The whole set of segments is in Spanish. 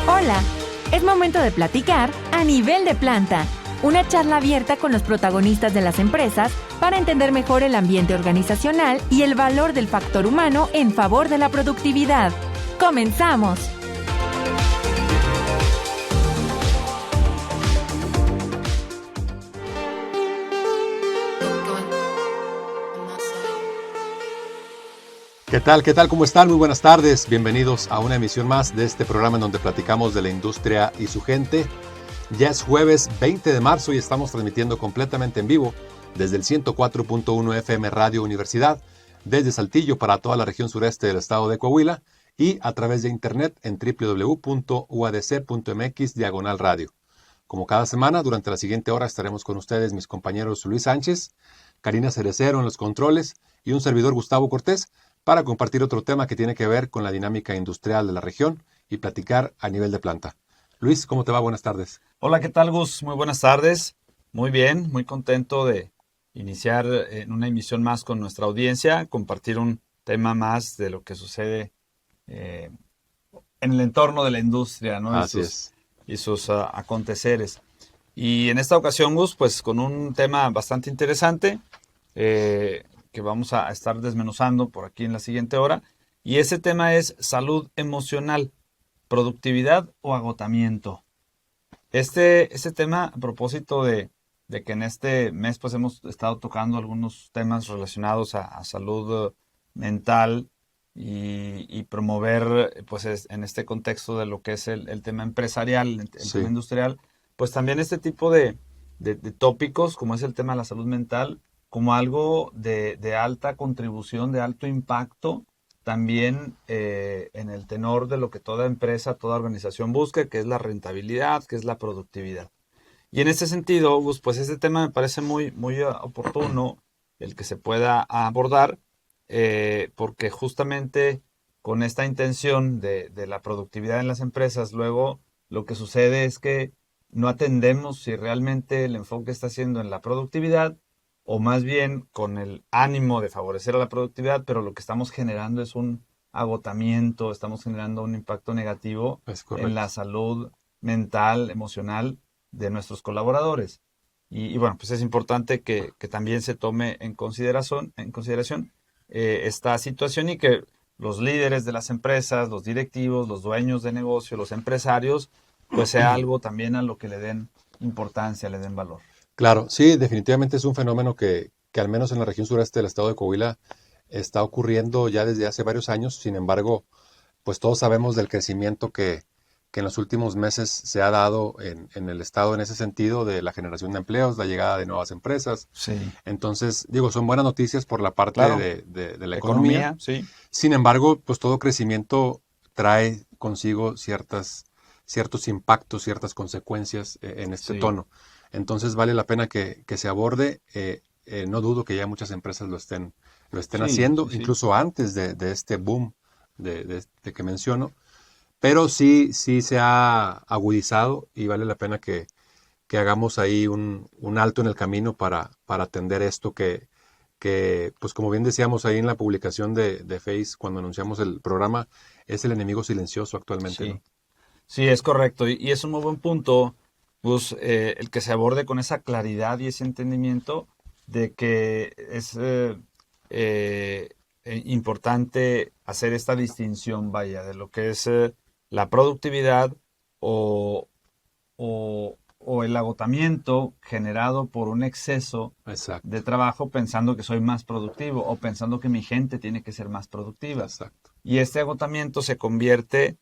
Hola, es momento de platicar a nivel de planta, una charla abierta con los protagonistas de las empresas para entender mejor el ambiente organizacional y el valor del factor humano en favor de la productividad. ¡Comenzamos! ¿Qué tal? ¿Qué tal? ¿Cómo están? Muy buenas tardes. Bienvenidos a una emisión más de este programa en donde platicamos de la industria y su gente. Ya es jueves 20 de marzo y estamos transmitiendo completamente en vivo desde el 104.1 FM Radio Universidad, desde Saltillo para toda la región sureste del estado de Coahuila y a través de internet en www.uadc.mx/radio. Como cada semana, durante la siguiente hora estaremos con ustedes mis compañeros Luis Sánchez, Karina Cerecero en los controles y un servidor Gustavo Cortés, para compartir otro tema que tiene que ver con la dinámica industrial de la región y platicar a nivel de planta. Luis, ¿cómo te va? Buenas tardes. Hola, ¿qué tal, Gus? Muy buenas tardes. Muy bien, muy contento de iniciar en una emisión más con nuestra audiencia, compartir un tema más de lo que sucede en el entorno de la industria, ¿no? Así es. Y sus aconteceres. Y en esta ocasión, Gus, pues con un tema bastante interesante, que vamos a estar desmenuzando por aquí en la siguiente hora. Y ese tema es salud emocional, productividad o agotamiento. Este tema, a propósito de que en este mes pues hemos estado tocando algunos temas relacionados a salud mental y promover pues en este contexto de lo que es el tema empresarial, el tema industrial, pues también este tipo de tópicos como es el tema de la salud mental, como algo de alta contribución, de alto impacto, también en el tenor de lo que toda empresa, toda organización busca, que es la rentabilidad, que es la productividad. Y en este sentido, pues este tema me parece muy, muy oportuno el que se pueda abordar, porque justamente con esta intención de la productividad en las empresas, luego lo que sucede es que no atendemos si realmente el enfoque está siendo en la productividad, o más bien con el ánimo de favorecer a la productividad, pero lo que estamos generando es un agotamiento, estamos generando un impacto negativo en la salud mental, emocional de nuestros colaboradores. Y bueno, pues es importante que también se tome en consideración esta situación y que los líderes de las empresas, los directivos, los dueños de negocio, los empresarios, pues sea algo también a lo que le den importancia, le den valor. Claro, sí, definitivamente es un fenómeno que al menos en la región sureste del estado de Coahuila está ocurriendo ya desde hace varios años. Sin embargo, pues todos sabemos del crecimiento que en los últimos meses se ha dado en el estado en ese sentido de la generación de empleos, la llegada de nuevas empresas. Sí. Entonces, digo, son buenas noticias por la parte Claro, de la economía. Sí. Sin embargo, pues todo crecimiento trae consigo ciertos impactos, ciertas consecuencias en este tono. Entonces vale la pena que se aborde. No dudo que ya muchas empresas lo estén haciendo, incluso antes de este boom de que menciono. Pero sí se ha agudizado y vale la pena que hagamos ahí un alto en el camino para atender esto que, pues como bien decíamos ahí en la publicación de Face cuando anunciamos el programa, es el enemigo silencioso actualmente. Sí, ¿no? Sí, es correcto. Y es un muy buen punto, pues, el que se aborde con esa claridad y ese entendimiento de que es importante hacer esta distinción, vaya, de lo que es la productividad o, o el agotamiento generado por un exceso Exacto. de trabajo pensando que soy más productivo o pensando que mi gente tiene que ser más productiva. Exacto. Y este agotamiento se convierte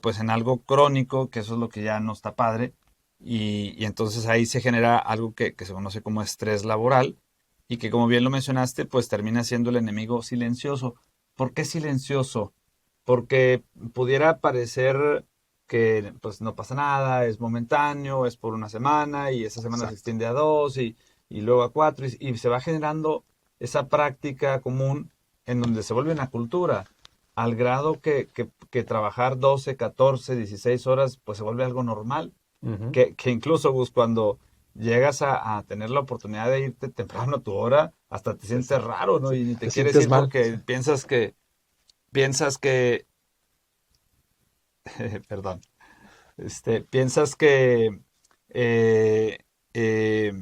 pues en algo crónico, que eso es lo que ya no está padre, y entonces ahí se genera algo que se conoce como estrés laboral y que, como bien lo mencionaste, pues termina siendo el enemigo silencioso. ¿Por qué silencioso? Porque pudiera parecer que pues no pasa nada, es momentáneo, es por una semana y esa semana se extiende a 2 y luego a 4 y se va generando esa práctica común en donde se vuelve una cultura, al grado que trabajar 12, 14, 16 horas pues se vuelve algo normal, que incluso pues, cuando llegas a tener la oportunidad de irte temprano a tu hora, hasta te sientes raro, ¿no? Y ni te quieres ir mal. porque piensas que perdón, piensas que eh, eh,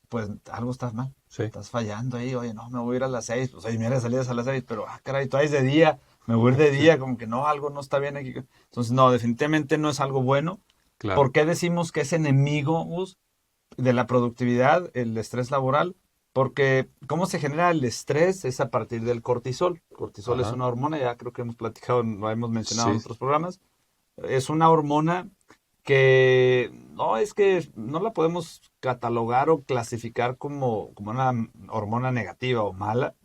pues algo estás mal, Sí. estás fallando ahí, oye, no, me voy a ir a las 6, pues oye, mira, salidas a las 6, pero caray, tú es de día, me voy a ir de día, como que no, algo no está bien aquí. Entonces, no, definitivamente no es algo bueno. Claro. ¿Por qué decimos que es enemigo, Gus, de la productividad, el estrés laboral? Porque cómo se genera el estrés es a partir del cortisol. Cortisol es Ajá. una hormona, ya creo que hemos platicado, lo hemos mencionado en Sí. otros programas. Es una hormona que no es que no la podemos catalogar o clasificar como una hormona negativa o mala.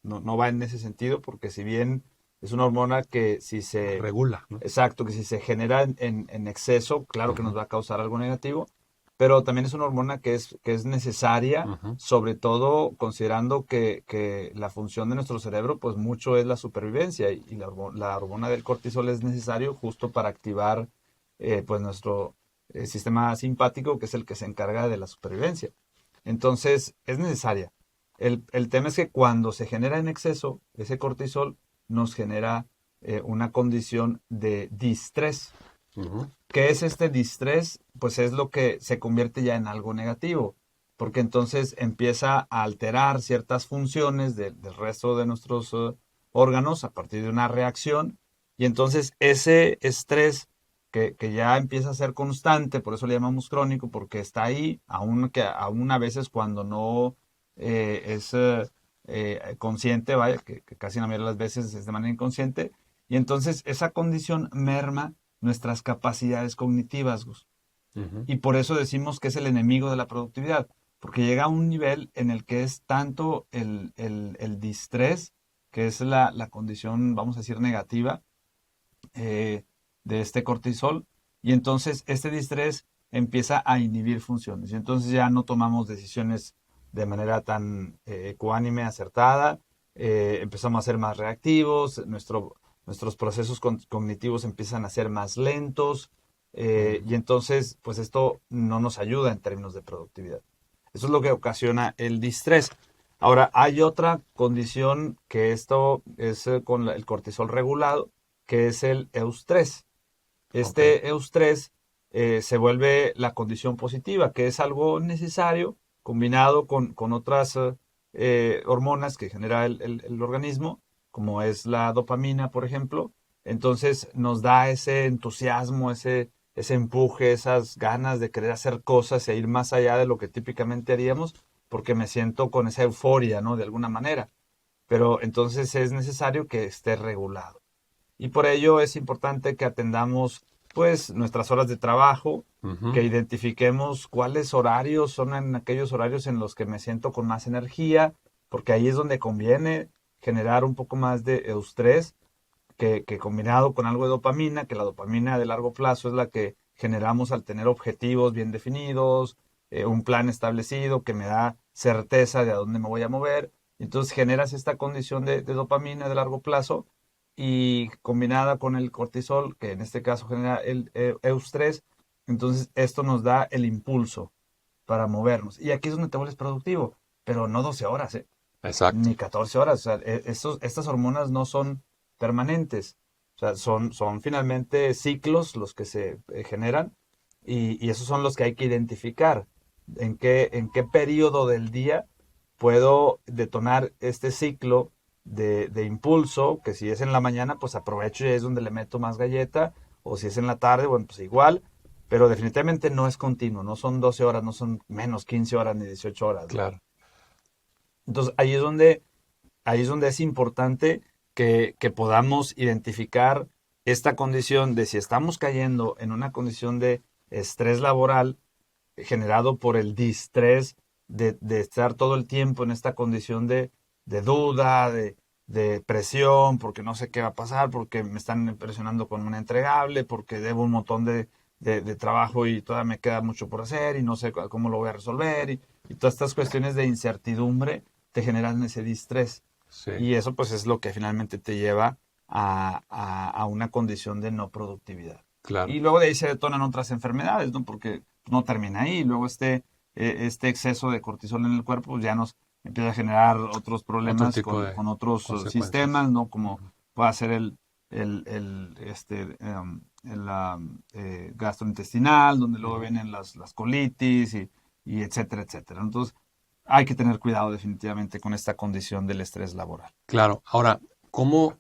No va en ese sentido, porque si bien es una hormona que si se, Regula, ¿no? exacto, que si se genera en exceso, claro que nos Ujú, va a causar algo negativo, pero también es una hormona que es necesaria, ujú, sobre todo considerando que la función de nuestro cerebro, pues mucho es la supervivencia, y la hormona del cortisol es necesario justo para activar pues nuestro sistema simpático, que es el que se encarga de la supervivencia. Entonces, es necesaria. El tema es que cuando se genera en exceso, ese cortisol nos genera una condición de distrés. ujú. ¿Qué es este distrés? Pues es lo que se convierte ya en algo negativo, porque entonces empieza a alterar ciertas funciones del resto de nuestros órganos a partir de una reacción, y entonces ese estrés que ya empieza a ser constante, por eso le llamamos crónico, porque está ahí, aún a veces cuando no es consciente, vaya, que casi la mayoría de las veces es de manera inconsciente, y entonces esa condición merma nuestras capacidades cognitivas, Gus. Ujú. Y por eso decimos que es el enemigo de la productividad, porque llega a un nivel en el que es tanto el distrés, que es la condición, vamos a decir, negativa eh, de este cortisol, y entonces este distrés empieza a inhibir funciones, y entonces ya no tomamos decisiones de manera tan ecuánime, acertada, empezamos a ser más reactivos, nuestros procesos cognitivos empiezan a ser más lentos, y entonces pues esto no nos ayuda en términos de productividad. Eso es lo que ocasiona el distrés. Ahora, hay otra condición que esto es con el cortisol regulado, que es el eustrés. Ok. Este eustrés se vuelve la condición positiva, que es algo necesario combinado con otras hormonas que genera el organismo, como es la dopamina, por ejemplo. Entonces nos da ese entusiasmo, ese empuje, esas ganas de querer hacer cosas e ir más allá de lo que típicamente haríamos, porque me siento con esa euforia, ¿no? De alguna manera. Pero entonces es necesario que esté regulado. Y por ello es importante que atendamos pues nuestras horas de trabajo, Ujú. que identifiquemos cuáles horarios son en aquellos horarios en los que me siento con más energía, porque ahí es donde conviene generar un poco más de eustrés, que combinado con algo de dopamina, que la dopamina de largo plazo es la que generamos al tener objetivos bien definidos, un plan establecido que me da certeza de a dónde me voy a mover. Entonces generas esta condición de dopamina de largo plazo, y combinada con el cortisol, que en este caso genera el eustrés, entonces esto nos da el impulso para movernos. Y aquí es donde te vuelves productivo, pero no 12 horas, Exacto. ni 14 horas. O sea, estas hormonas no son permanentes. O sea, son finalmente ciclos los que se generan, y esos son los que hay que identificar. ¿En qué periodo del día puedo detonar este ciclo de impulso? Que si es en la mañana, pues aprovecho y es donde le meto más galleta, o si es en la tarde, bueno, pues igual, pero definitivamente no es continuo, no son 12 horas, no son menos 15 horas ni 18 horas, ¿no? Claro. Entonces ahí es donde es importante que podamos identificar esta condición de si estamos cayendo en una condición de estrés laboral generado por el distrés de estar todo el tiempo en esta condición de duda, de presión, porque no sé qué va a pasar, porque me están presionando con un entregable, porque debo un montón de trabajo y todavía me queda mucho por hacer y no sé cómo lo voy a resolver, y todas estas cuestiones de incertidumbre te generan ese distrés. Sí. Y eso pues es lo que finalmente te lleva a una condición de no productividad. Claro. Y luego de ahí se detonan otras enfermedades, ¿no? Porque no termina ahí. Luego este exceso de cortisol en el cuerpo pues ya nos empieza a generar otros Otro problemas tipo de con otros consecuencias. sistemas, ¿no? Como Ujú. puede ser gastrointestinal, donde luego vienen las colitis y etcétera, etcétera. Entonces, hay que tener cuidado definitivamente con esta condición del estrés laboral. Claro. Ahora, ¿cómo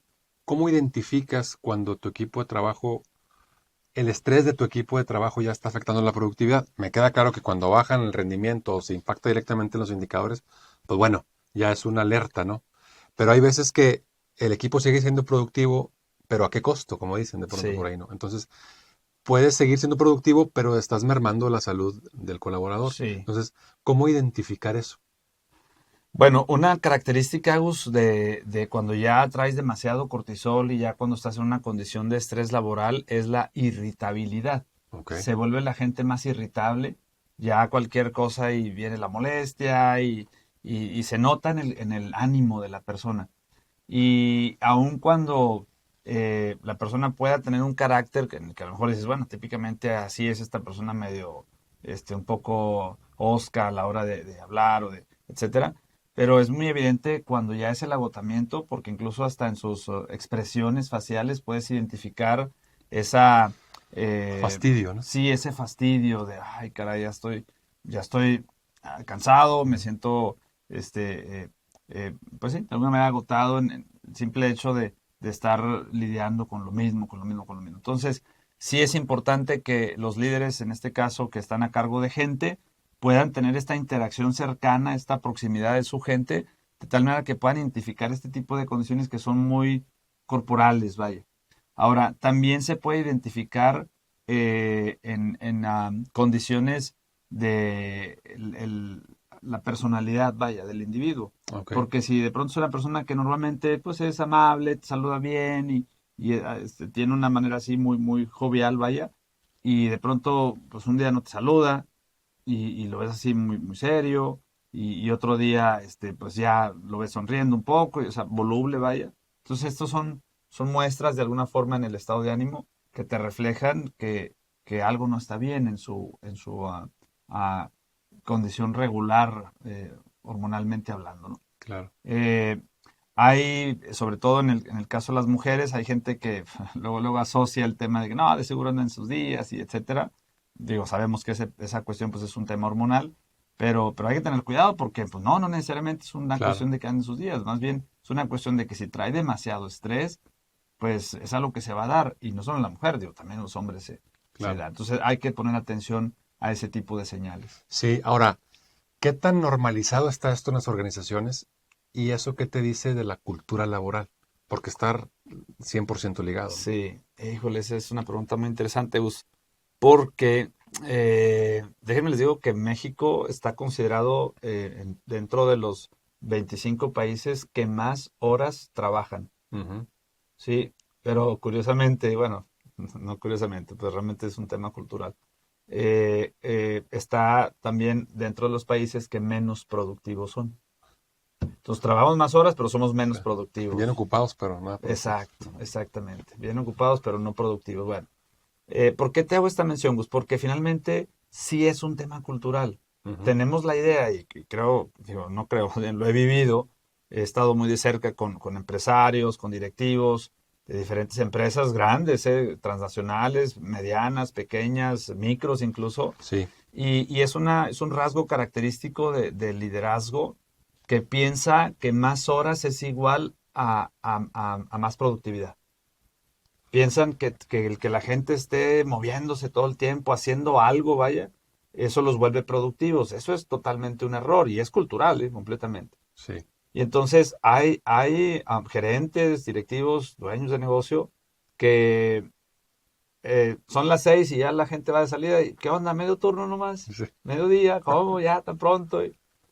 identificas cuando tu equipo de trabajo, el estrés de tu equipo de trabajo ya está afectando la productividad? Me queda claro que cuando bajan el rendimiento o se impacta directamente en los indicadores, pues bueno, ya es una alerta, ¿no? Pero hay veces que el equipo sigue siendo productivo, pero ¿a qué costo? Como dicen de pronto Sí, por ahí, ¿no? Entonces, puedes seguir siendo productivo, pero estás mermando la salud del colaborador. sí. Entonces, ¿cómo identificar eso? Bueno, una característica, Agus, de cuando ya traes demasiado cortisol y ya cuando estás en una condición de estrés laboral es la irritabilidad. Ok, Se vuelve la gente más irritable, ya cualquier cosa y viene la molestia y se nota en el ánimo de la persona. Y aun cuando la persona pueda tener un carácter que a lo mejor dices, bueno, típicamente así es esta persona medio, un poco osca a la hora de hablar etcétera. Pero es muy evidente cuando ya es el agotamiento, porque incluso hasta en sus expresiones faciales puedes identificar esa, fastidio, ¿no? sí, ese fastidio de, ay, caray, ya estoy cansado, me siento, pues sí, de alguna manera agotado en el simple hecho de estar lidiando con lo mismo, con lo mismo, con lo mismo. Entonces, sí es importante que los líderes, en este caso, que están a cargo de gente, puedan tener esta interacción cercana, esta proximidad de su gente, de tal manera que puedan identificar este tipo de condiciones que son muy corporales, vaya. Ahora, también se puede identificar en condiciones de la personalidad, vaya, del individuo. Ok, Porque si de pronto es una persona que normalmente pues es amable, te saluda bien y tiene una manera así muy, muy jovial, vaya, y de pronto pues un día no te saluda y lo ves así muy, muy serio y otro día pues ya lo ves sonriendo un poco, o sea, voluble, vaya. Entonces estos son muestras de alguna forma en el estado de ánimo que te reflejan que algo no está bien en su ah, condición regular, hormonalmente hablando, ¿no? claro. Eh, Hay, sobre todo en el caso de las mujeres, hay gente que luego asocia el tema de que no, de seguro andan en sus días y etcétera. Digo, sabemos que esa cuestión pues es un tema hormonal, pero hay que tener cuidado porque pues no necesariamente es una Claro, cuestión de que anden en sus días, más bien es una cuestión de que si trae demasiado estrés, pues es algo que se va a dar, y no solo en la mujer, digo, también en los hombres se claro. da. Entonces hay que poner atención a ese tipo de señales. Sí, ahora, ¿qué tan normalizado está esto en las organizaciones? ¿Y eso qué te dice de la cultura laboral? Porque estar 100% ligado, ¿no? Sí, híjole, esa es una pregunta muy interesante, Gus, porque déjenme les digo que México está considerado dentro de los 25 países que más horas trabajan. Ujú, Sí, pero curiosamente, bueno, no curiosamente, pues realmente es un tema cultural. Está también dentro de los países que menos productivos son. Entonces trabajamos más horas, pero somos menos claro. Bien productivos. ocupados, pero nada productivos. Exacto, exactamente. Bien ocupados, pero no productivos. Bueno, ¿por qué te hago esta mención, Gus? Porque finalmente sí es un tema cultural. Ujú, Tenemos la idea, y creo, digo, no creo, lo he vivido, he estado muy de cerca con empresarios, con directivos de diferentes empresas grandes, transnacionales, medianas, pequeñas, micros incluso, sí, y es un rasgo característico del liderazgo que piensa que más horas es igual a más productividad. Piensan que el que la gente esté moviéndose todo el tiempo, haciendo algo, vaya, eso los vuelve productivos. Eso es totalmente un error y es cultural, completamente. sí. Y entonces hay gerentes, directivos, dueños de negocio que son las 6 y ya la gente va de salida. Y, ¿qué onda? ¿Medio turno nomás? Sí, ¿Mediodía? ¿Cómo? ¿Ya tan pronto? O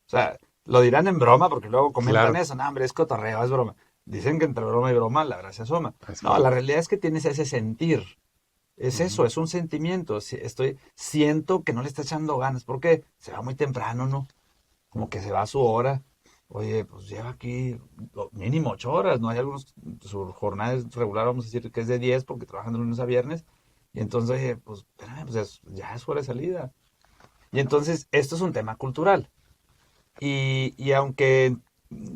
sea, lo dirán en broma porque luego comentan claro, eso. No, hombre, es cotorreo, es broma. Dicen que entre broma y broma la gracia asoma. es No, la correcto. realidad es que tienes ese sentir. Es Ujú, eso, es un sentimiento. Siento que no le está echando ganas. ¿Por qué? Se va muy temprano, ¿no? Como que se va a su hora. Oye, pues lleva aquí mínimo 8 horas, ¿no? Hay algunos, su jornada es regular, vamos a decir que es de 10 porque trabajan de lunes a viernes. Y entonces, oye, pues, espérame, pues ya es hora de salida. Y entonces, esto es un tema cultural. Y aunque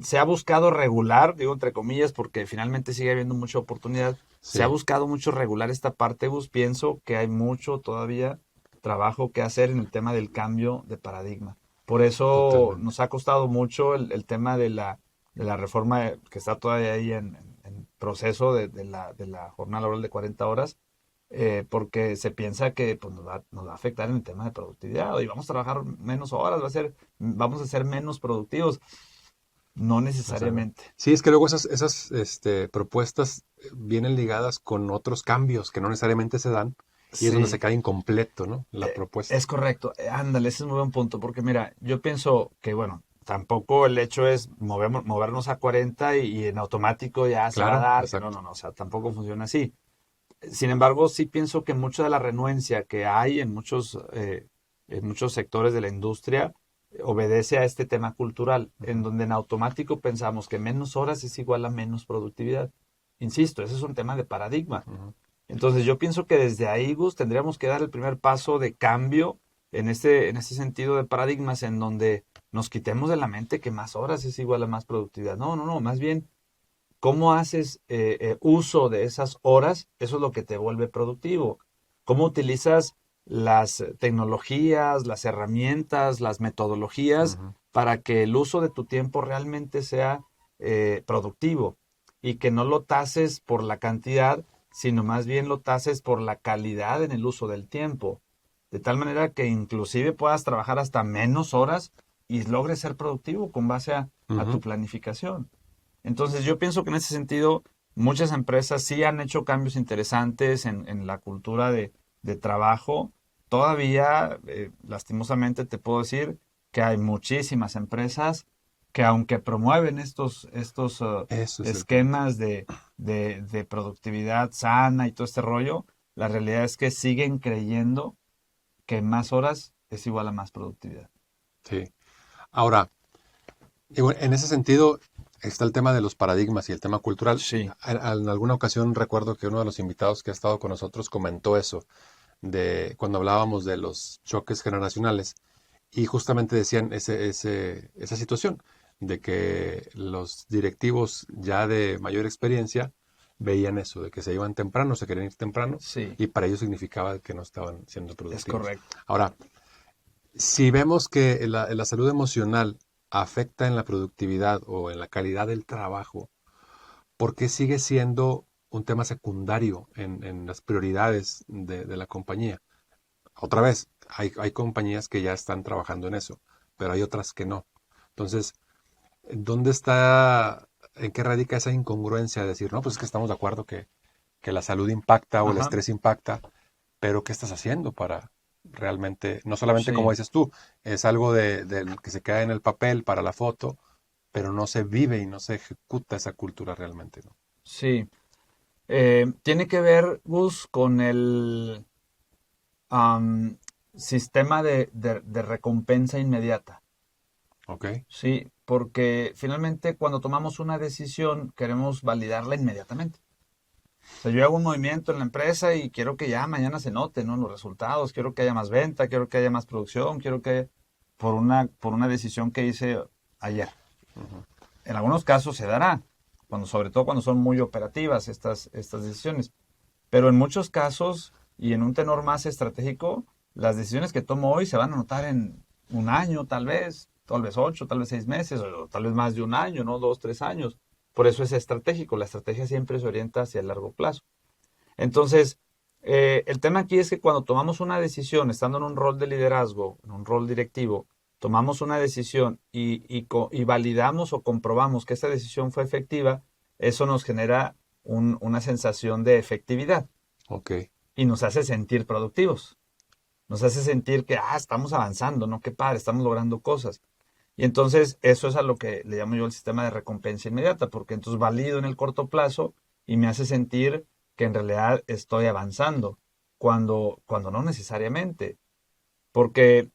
se ha buscado regular, digo entre comillas, porque finalmente sigue habiendo mucha oportunidad. Sí. Se ha buscado mucho regular esta parte, Gus. Pienso que hay mucho todavía trabajo que hacer en el tema del cambio de paradigma. Por eso Totalmente. nos ha costado mucho el tema de la reforma que está todavía ahí en proceso de la jornada laboral de 40 horas, porque se piensa que pues, nos va a afectar en el tema de productividad. Y vamos a trabajar menos horas, vamos a ser menos productivos. No necesariamente. Sí, es que luego esas propuestas vienen ligadas con otros cambios que no necesariamente se dan y es donde se Sí, cae incompleto, ¿no? La propuesta. es correcto. Ándale, ese es un buen punto, porque mira, yo pienso que, bueno, tampoco el hecho es movernos a 40 y en automático ya se va a Claro, dar, que no, exacto. no, no, o sea, tampoco funciona así. Sin embargo, sí pienso que mucha de la renuencia que hay en muchos sectores de la industria obedece a este tema cultural, en donde en automático pensamos que menos horas es igual a menos productividad. Insisto, ese es un tema de paradigma. Ujú. Entonces yo pienso que desde ahí, Gus, tendríamos que dar el primer paso de cambio en este sentido de paradigmas en donde nos quitemos de la mente que más horas es igual a más productividad. No, no, no, más bien cómo haces uso de esas horas, eso es lo que te vuelve productivo. Cómo utilizas las tecnologías, las herramientas, las metodologías Ujú. para que el uso de tu tiempo realmente sea productivo y que no lo tases por la cantidad, sino más bien lo tases por la calidad en el uso del tiempo. De tal manera que inclusive puedas trabajar hasta menos horas y logres ser productivo con base a tu Ujú. planificación. Entonces yo pienso que en ese sentido muchas empresas sí han hecho cambios interesantes en la cultura de trabajo. Todavía, lastimosamente, te puedo decir que hay muchísimas empresas que aunque promueven estos Eso es el punto. esquemas de productividad sana y todo este rollo, la realidad es que siguen creyendo que más horas es igual a más productividad. Sí. Ahora, y bueno, en ese sentido está el tema de los paradigmas y el tema cultural. Sí, En alguna ocasión recuerdo que uno de los invitados que ha estado con nosotros comentó eso, de cuando hablábamos de los choques generacionales, y justamente decían esa situación, de que los directivos ya de mayor experiencia veían eso, de que se iban temprano, se querían ir temprano, sí, y para ellos significaba que no estaban siendo es productivos. correcto. Ahora, si vemos que la salud emocional afecta en la productividad o en la calidad del trabajo, ¿por qué sigue siendo un tema secundario en las prioridades de la compañía? Otra vez, hay compañías que ya están trabajando en eso, pero hay otras que no. Entonces, ¿dónde está, en qué radica esa incongruencia de decir, no, pues es que estamos de acuerdo que la salud impacta o el Ajá, estrés impacta, pero ¿qué estás haciendo para realmente, no solamente como sí. dices tú, es algo de que se queda en el papel para la foto, pero no se vive y no se ejecuta esa cultura realmente, ¿no? Sí, tiene que ver, Gus, con el am, sistema de recompensa inmediata. ¿Ok? Sí, porque finalmente cuando tomamos una decisión queremos validarla inmediatamente. O sea, yo hago un movimiento en la empresa y quiero que ya mañana se note, ¿no? Los resultados, quiero que haya más venta, quiero que haya más producción, quiero que por una decisión que hice ayer. Ujú. En algunos casos se dará, sobre todo cuando son muy operativas estas decisiones. Pero en muchos casos y en un tenor más estratégico, las decisiones que tomo hoy se van a notar en un año, tal vez 8, tal vez 6 meses, o tal vez más de un año, ¿no? 2, 3 años. Por eso es estratégico. La estrategia siempre se orienta hacia el largo plazo. Entonces, el tema aquí es que cuando tomamos una decisión, estando en un rol de liderazgo, en un rol directivo, tomamos una decisión y validamos o comprobamos que esa decisión fue efectiva, eso nos genera una sensación de efectividad Ok. y nos hace sentir productivos. Nos hace sentir que, estamos avanzando, ¿no? Qué padre, estamos logrando cosas. Y entonces eso es a lo que le llamo yo el sistema de recompensa inmediata, porque entonces valido en el corto plazo y me hace sentir que en realidad estoy avanzando, cuando no necesariamente. Porque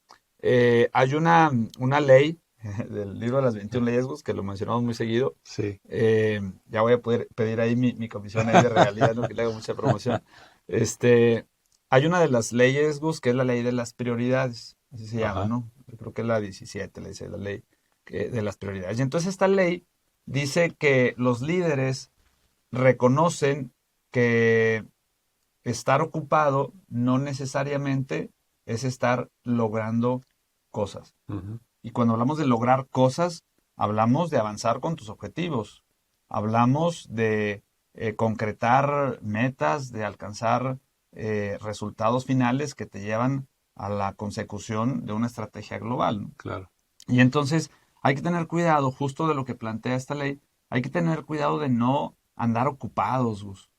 hay una ley del libro de las 21 leyes, Gus, que lo mencionamos muy seguido. Sí. Ya voy a poder pedir ahí mi comisión ahí de regalías, ¿no? Que le hago mucha promoción. Este, hay una de las leyes, Gus, que es la ley de las prioridades, así se llama, Ajá. ¿no? Yo creo que es la 17, le dice la ley, de las prioridades. Y entonces esta ley dice que los líderes reconocen que estar ocupado no necesariamente es estar logrando cosas. Ujú. Y cuando hablamos de lograr cosas, hablamos de avanzar con tus objetivos. Hablamos de concretar metas, de alcanzar resultados finales que te llevan a la consecución de una estrategia global, ¿no? Claro. Y entonces hay que tener cuidado, justo de lo que plantea esta ley, hay que tener cuidado de no andar ocupados, Gus,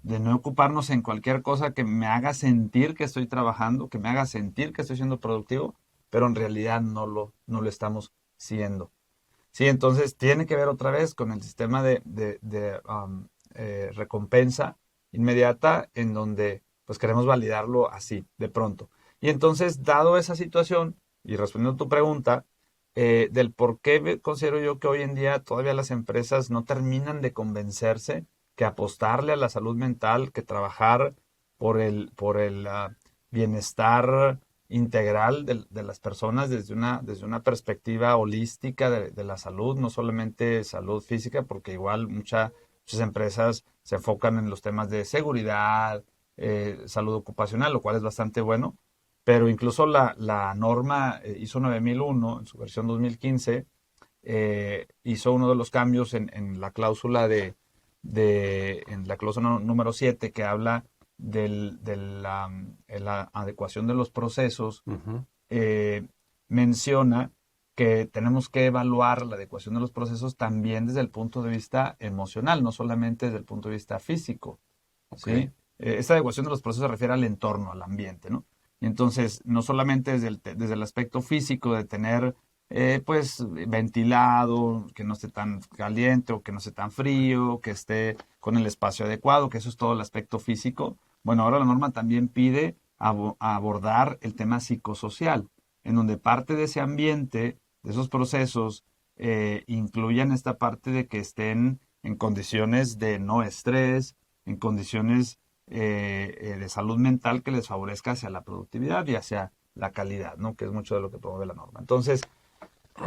de no ocuparnos en cualquier cosa que me haga sentir que estoy trabajando, que me haga sentir que estoy siendo productivo, pero en realidad no lo estamos siendo. Sí, entonces tiene que ver otra vez con el sistema de recompensa inmediata, en donde pues queremos validarlo así, de pronto. Y entonces, dado esa situación, y respondiendo a tu pregunta, del por qué considero yo que hoy en día todavía las empresas no terminan de convencerse que apostarle a la salud mental, que trabajar por el bienestar integral de las personas desde una perspectiva holística de la salud, no solamente salud física, porque igual muchas empresas se enfocan en los temas de seguridad, salud ocupacional, lo cual es bastante bueno, pero incluso la norma ISO 9001 en su versión 2015 hizo uno de los cambios en la cláusula en la cláusula número 7, que habla de la adecuación de los procesos. Ujú. Menciona que tenemos que evaluar la adecuación de los procesos también desde el punto de vista emocional, no solamente desde el punto de vista físico. ¿Sí? Esta adecuación de los procesos se refiere al entorno, al ambiente, ¿no? Y entonces, no solamente desde el aspecto físico de tener pues ventilado, que no esté tan caliente o que no esté tan frío, que esté con el espacio adecuado, que eso es todo el aspecto físico. Bueno, ahora la norma también pide abordar el tema psicosocial, en donde parte de ese ambiente, de esos procesos, incluyan esta parte de que estén en condiciones de no estrés, en condiciones de salud mental que les favorezca hacia la productividad y hacia la calidad, ¿no? Que es mucho de lo que promueve la norma. Entonces,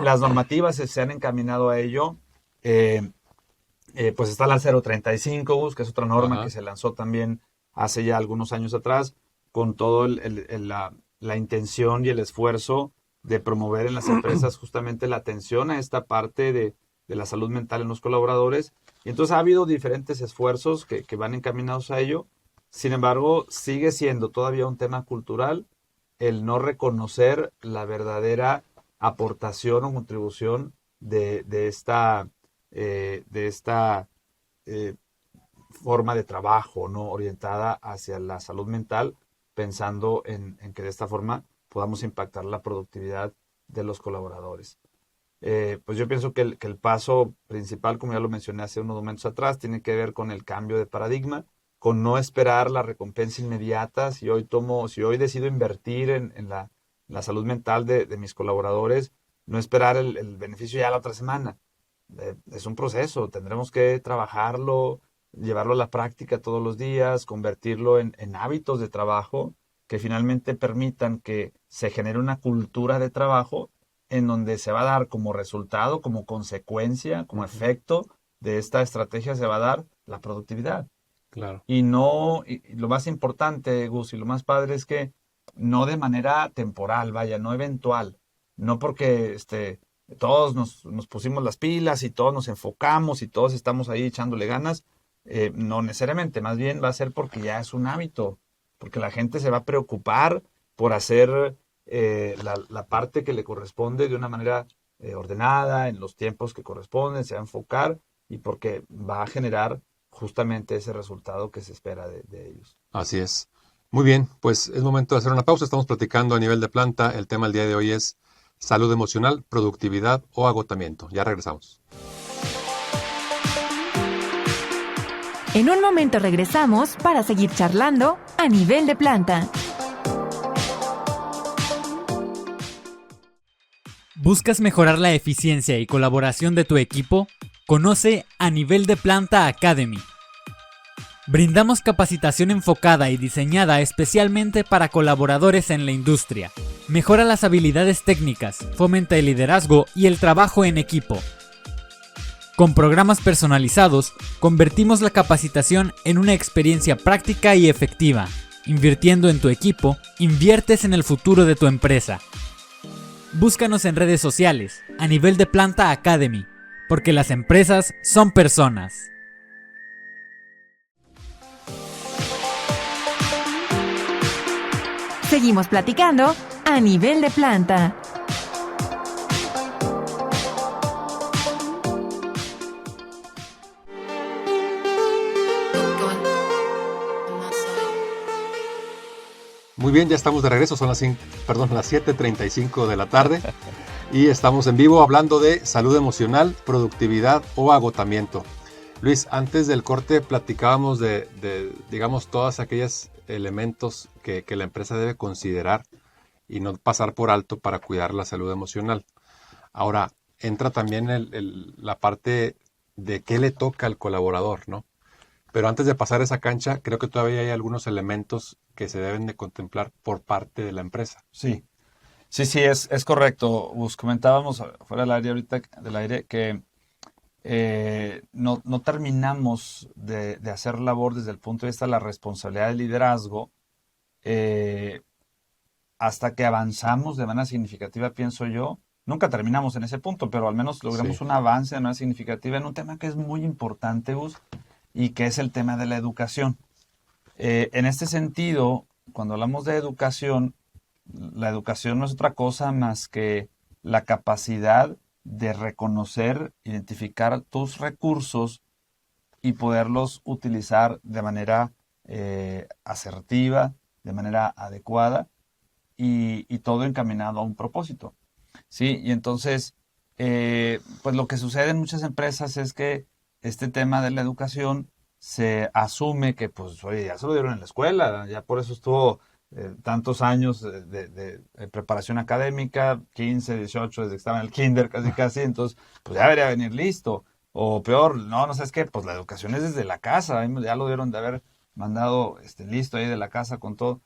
las normativas se han encaminado a ello. Pues está la 035, que es otra norma Ajá. que se lanzó también hace ya algunos años atrás, con todo la intención y el esfuerzo de promover en las empresas justamente la atención a esta parte de la salud mental en los colaboradores. Y entonces ha habido diferentes esfuerzos que van encaminados a ello. Sin embargo, sigue siendo todavía un tema cultural el no reconocer la verdadera aportación o contribución de esta forma de trabajo, ¿no? Orientada hacia la salud mental, pensando en que de esta forma podamos impactar la productividad de los colaboradores. Pues yo pienso que el paso principal, como ya lo mencioné hace unos momentos atrás, tiene que ver con el cambio de paradigma, con no esperar la recompensa inmediata. Si hoy decido invertir en la salud mental de mis colaboradores, no esperar el beneficio ya la otra semana. Es un proceso, tendremos que trabajarlo, llevarlo a la práctica todos los días, convertirlo en hábitos de trabajo que finalmente permitan que se genere una cultura de trabajo en donde se va a dar como resultado, como consecuencia, como efecto de esta estrategia, se va a dar la productividad. Claro. Y lo más importante, Gus, y lo más padre es que no de manera temporal, vaya, no eventual, no porque todos nos pusimos las pilas y todos nos enfocamos y todos estamos ahí echándole ganas, no necesariamente, más bien va a ser porque ya es un hábito, porque la gente se va a preocupar por hacer la parte que le corresponde de una manera ordenada, en los tiempos que corresponden, se va a enfocar y porque va a generar justamente ese resultado que se espera de ellos. Así es. Muy bien, pues es momento de hacer una pausa. Estamos platicando a nivel de planta. El tema del día de hoy es salud emocional, productividad o agotamiento. Ya regresamos. En un momento regresamos para seguir charlando a nivel de planta. ¿Buscas mejorar la eficiencia y colaboración de tu equipo? Conoce A Nivel de Planta Academy. Brindamos capacitación enfocada y diseñada especialmente para colaboradores en la industria. Mejora las habilidades técnicas, fomenta el liderazgo y el trabajo en equipo. Con programas personalizados, convertimos la capacitación en una experiencia práctica y efectiva. Invirtiendo en tu equipo, inviertes en el futuro de tu empresa. Búscanos en redes sociales, a Nivel de Planta Academy, porque las empresas son personas. Seguimos platicando a Nivel de Planta. Muy bien, ya estamos de regreso, son las 7:35 de la tarde y estamos en vivo hablando de salud emocional, productividad o agotamiento. Luis, antes del corte platicábamos de digamos, todos aquellos elementos que la empresa debe considerar y no pasar por alto para cuidar la salud emocional. Ahora, entra también la parte de qué le toca al colaborador, ¿no? Pero antes de pasar esa cancha, creo que todavía hay algunos elementos que se deben de contemplar por parte de la empresa. Sí, es correcto. Comentábamos fuera del aire ahorita, del aire, que no terminamos de hacer labor desde el punto de vista de la responsabilidad del liderazgo hasta que avanzamos de manera significativa, pienso yo. Nunca terminamos en ese punto, pero al menos logramos un avance de manera significativa en un tema que es muy importante, Gus, y que es el tema de la educación. En este sentido, cuando hablamos de educación, la educación no es otra cosa más que la capacidad de reconocer, identificar tus recursos y poderlos utilizar de manera asertiva, de manera adecuada y todo encaminado a un propósito. ¿Sí? Y entonces, pues lo que sucede en muchas empresas es que este tema de la educación se asume que, pues, oye, ya se lo dieron en la escuela, ya por eso estuvo tantos años de preparación académica, 15, 18, desde que estaba en el kinder casi, entonces, pues ya debería venir listo. O peor, no sabes qué, pues la educación es desde la casa, ya lo dieron de haber mandado listo ahí de la casa con todo.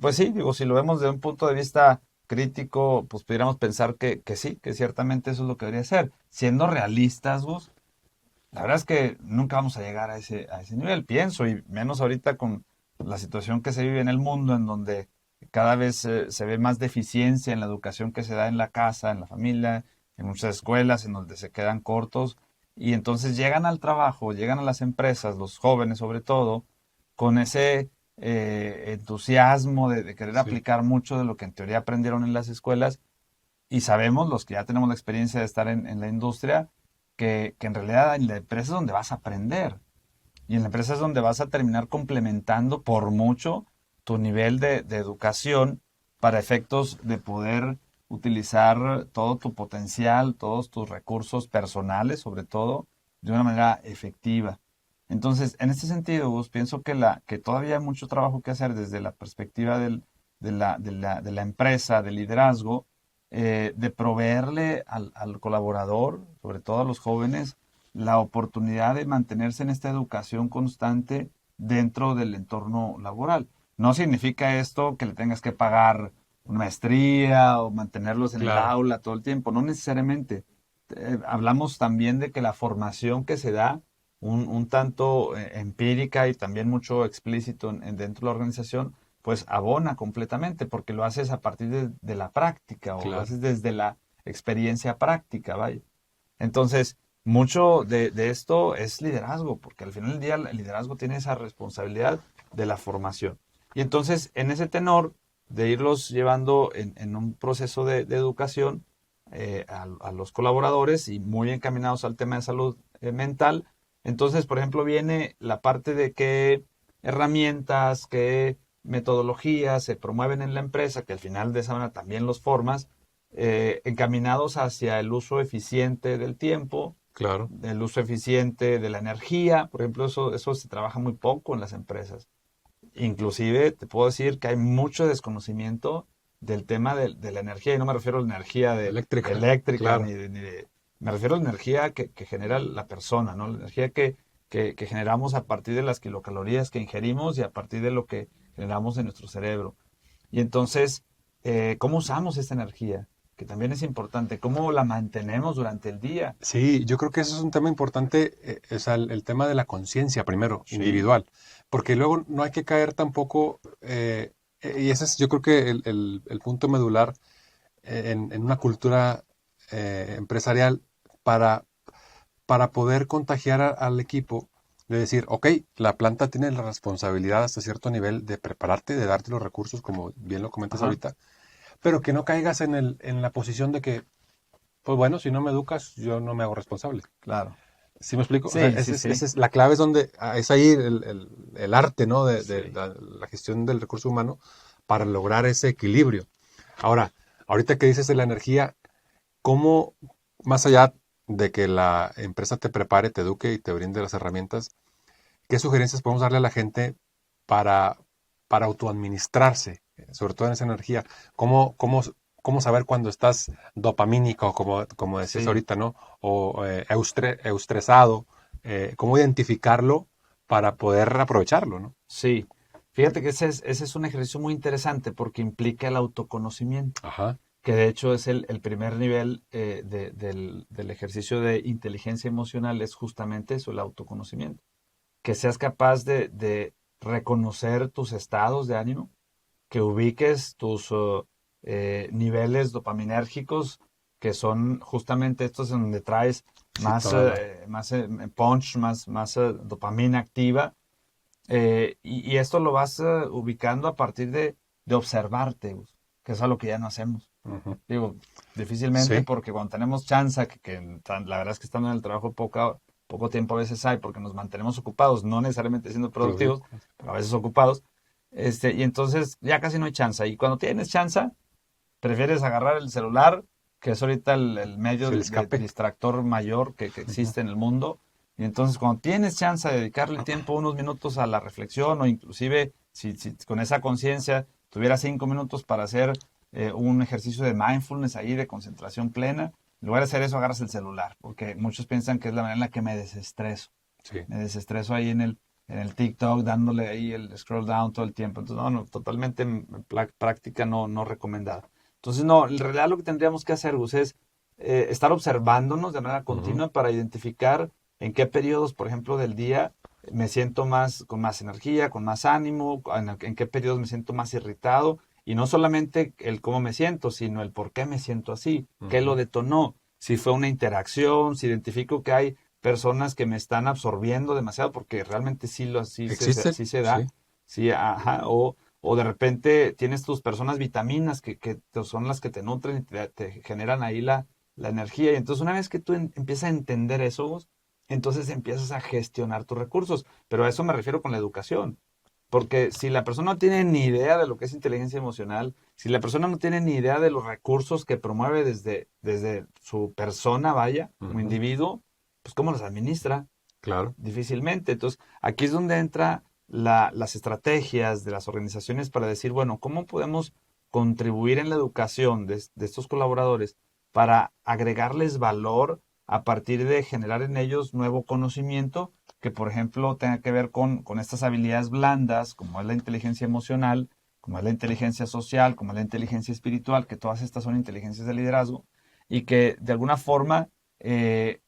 Pues sí, digo, si lo vemos de un punto de vista crítico, pues pudiéramos pensar que sí, que ciertamente eso es lo que debería ser. Siendo realistas, Gus, la verdad es que nunca vamos a llegar a ese nivel, pienso, y menos ahorita con la situación que se vive en el mundo, en donde cada vez se ve más deficiencia en la educación que se da en la casa, en la familia, en muchas escuelas, en donde se quedan cortos, y entonces llegan al trabajo, llegan a las empresas, los jóvenes sobre todo, con ese entusiasmo de querer aplicar mucho de lo que en teoría aprendieron en las escuelas, y sabemos, los que ya tenemos la experiencia de estar en la industria, que en realidad en la empresa es donde vas a aprender, y en la empresa es donde vas a terminar complementando por mucho tu nivel de educación para efectos de poder utilizar todo tu potencial, todos tus recursos personales, sobre todo, de una manera efectiva. Entonces, en este sentido, Gus, pienso que todavía hay mucho trabajo que hacer desde la perspectiva de la empresa, del liderazgo, de proveerle al colaborador, sobre todo a los jóvenes, la oportunidad de mantenerse en esta educación constante dentro del entorno laboral. No significa esto que le tengas que pagar una maestría o mantenerlos en el aula todo el tiempo, no necesariamente. Hablamos también de que la formación que se da, un tanto empírica y también mucho explícito dentro de la organización, pues abona completamente, porque lo haces a partir de la práctica o lo haces desde la experiencia práctica, vaya. Entonces, mucho de esto es liderazgo, porque al final del día el liderazgo tiene esa responsabilidad de la formación. Y entonces, en ese tenor de irlos llevando en un proceso de educación a los colaboradores y muy encaminados al tema de salud mental, entonces, por ejemplo, viene la parte de qué herramientas, qué metodologías se promueven en la empresa, que al final de esa manera también los formas, encaminados hacia el uso eficiente del tiempo, el uso eficiente de la energía. Por ejemplo, eso se trabaja muy poco en las empresas. Inclusive te puedo decir que hay mucho desconocimiento del tema de la energía, y no me refiero a la energía eléctrica me refiero a la energía que genera la persona, ¿no? La energía que generamos a partir de las kilocalorías que ingerimos y a partir de lo que generamos en nuestro cerebro. Y entonces, cómo usamos esta energía, que también es importante, cómo la mantenemos durante el día. Sí, yo creo que eso es un tema importante, o sea, el tema de la conciencia primero, Sí. individual, porque luego no hay que caer tampoco, y ese es yo creo que el punto medular en una cultura empresarial para, para poder contagiar al equipo, de decir, ok, la planta tiene la responsabilidad hasta cierto nivel de prepararte, de darte los recursos, como bien lo comentas Ajá. ahorita, pero que no caigas en la posición de que, pues bueno, si no me educas, yo no me hago responsable. Claro. ¿Sí me explico? Sí, O sea, sí, sí. esa es la clave, es donde es ahí el arte, ¿no? De Sí. la gestión del recurso humano para lograr ese equilibrio. Ahora, ahorita que dices de la energía, ¿cómo, más allá de que la empresa te prepare, te eduque y te brinde las herramientas, qué sugerencias podemos darle a la gente para, para autoadministrarse, sobre todo en esa energía? ¿Cómo saber cuando estás dopamínico, como decías Sí. ahorita, ¿no? O eustresado, ¿cómo identificarlo para poder aprovecharlo, ¿no? Sí. Fíjate que ese es un ejercicio muy interesante porque implica el autoconocimiento, Ajá. que de hecho es el primer nivel del ejercicio de inteligencia emocional, es justamente eso, el autoconocimiento. Que seas capaz de reconocer tus estados de ánimo, que ubiques tus niveles dopaminérgicos, que son justamente estos en donde traes Sí, más, todo. más punch, más dopamina activa. Y esto lo vas ubicando a partir de observarte, Gus, que es algo que ya no hacemos. Ujú. Digo, difícilmente Sí, porque cuando tenemos chance, la verdad es que estando en el trabajo poco tiempo a veces hay porque nos mantenemos ocupados, no necesariamente siendo productivos, pero a veces ocupados. Y entonces ya casi no hay chance. Y cuando tienes chance, prefieres agarrar el celular, que es ahorita el medio sí, el de escape. distractor mayor que existe en el mundo. Y entonces cuando tienes chance de dedicarle tiempo, unos minutos a la reflexión o inclusive si con esa conciencia tuvieras 5 minutos para hacer un ejercicio de mindfulness ahí, de concentración plena, en lugar de hacer eso agarras el celular, porque muchos piensan que es la manera en la que me desestreso. Sí. Me desestreso ahí en el TikTok, dándole ahí el scroll down todo el tiempo. Entonces, no, totalmente práctica no recomendada. Entonces, no, en realidad lo que tendríamos que hacer, Gus, es estar observándonos de manera Ujú. continua para identificar en qué periodos, por ejemplo, del día me siento con más energía, con más ánimo, en qué periodos me siento más irritado. Y no solamente el cómo me siento, sino el por qué me siento así, qué lo Ujú. detonó. Si fue una interacción, si identifico que hay personas que me están absorbiendo demasiado, porque realmente ¿Existen? sí se da, Sí. sí, ajá, o de repente tienes tus personas vitaminas que son las que te nutren y te generan ahí la energía. Y entonces una vez que tú empiezas a entender eso, entonces empiezas a gestionar tus recursos. Pero a eso me refiero con la educación. Porque si la persona no tiene ni idea de lo que es inteligencia emocional, si la persona no tiene ni idea de los recursos que promueve desde su persona, vaya, como Ujú. individuo, pues ¿cómo los administra? Claro. Difícilmente. Entonces, aquí es donde entra las estrategias de las organizaciones para decir, bueno, ¿cómo podemos contribuir en la educación de estos colaboradores para agregarles valor a partir de generar en ellos nuevo conocimiento que, por ejemplo, tenga que ver con estas habilidades blandas, como es la inteligencia emocional, como es la inteligencia social, como es la inteligencia espiritual, que todas estas son inteligencias de liderazgo, y que de alguna forma